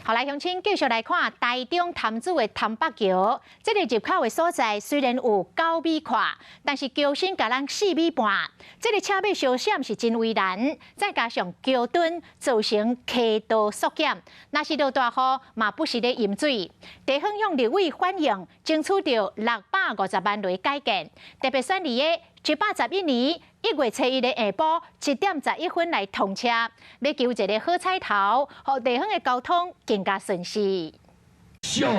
后来乡亲继续来看台中潭子的潭北桥，这个入口的所在虽然有9米宽，但是桥身甲咱4米半，这个车尾烧闪是真为难，再加上桥墩造成溪道缩减，若是落大雨，嘛不时咧淹水。地方向立委反映，争取到650万来改建，特别选伫个111年1月初1日下晡7点11分来通车，要求一个好彩头，让地方的交通更加顺遂。上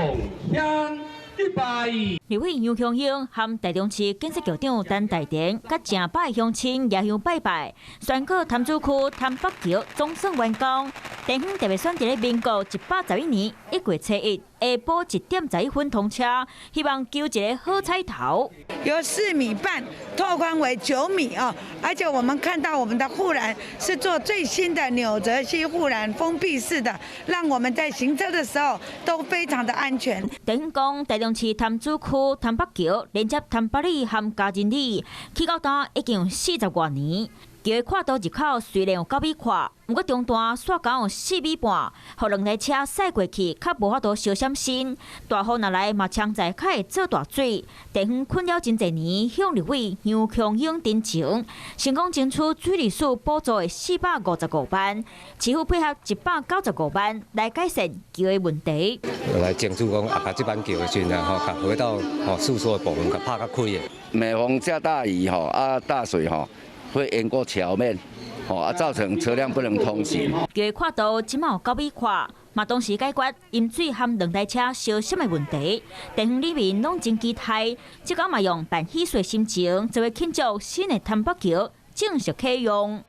香120。立委杨强兴和台中市建设局长陈大田，甲正百的乡亲夜香拜拜，宣告潭子区潭北桥总算完工。地方特别选择咧民国111年1月初1下晡1点11分通车，希望求一个好彩头。由4米半拓宽为9米哦，而且我们看到我们的护栏是做最新的纽泽西护栏，封闭式的，让我们在行车的时候都非常的安全。地方讲，台中市潭子区潭北桥连接潭北里和嘉仁里，起到单已经有40多年。桥的跨度入口虽然有9米宽，不过中段煞高有4米半，互两台车驶过去较无法度小闪身。大雨若来，嘛常在较会做大水。地方困扰真侪年，向立委杨强兴申请，成功争取水利署补助的455万，市府配合195万来改善桥的问题。来争取讲啊，把这板桥的时阵啊，吼，回到诉说的部分，甲拍较开的。每逢下大雨吼啊，大水吼。会淹过桥面，造成车辆不能通行。桥的跨度只有9米宽，嘛同时解决淹水和两台车烧闪的问题。地方里面拢真期待，即个嘛用办喜事心情，就会庆祝新的潭北桥正式启用。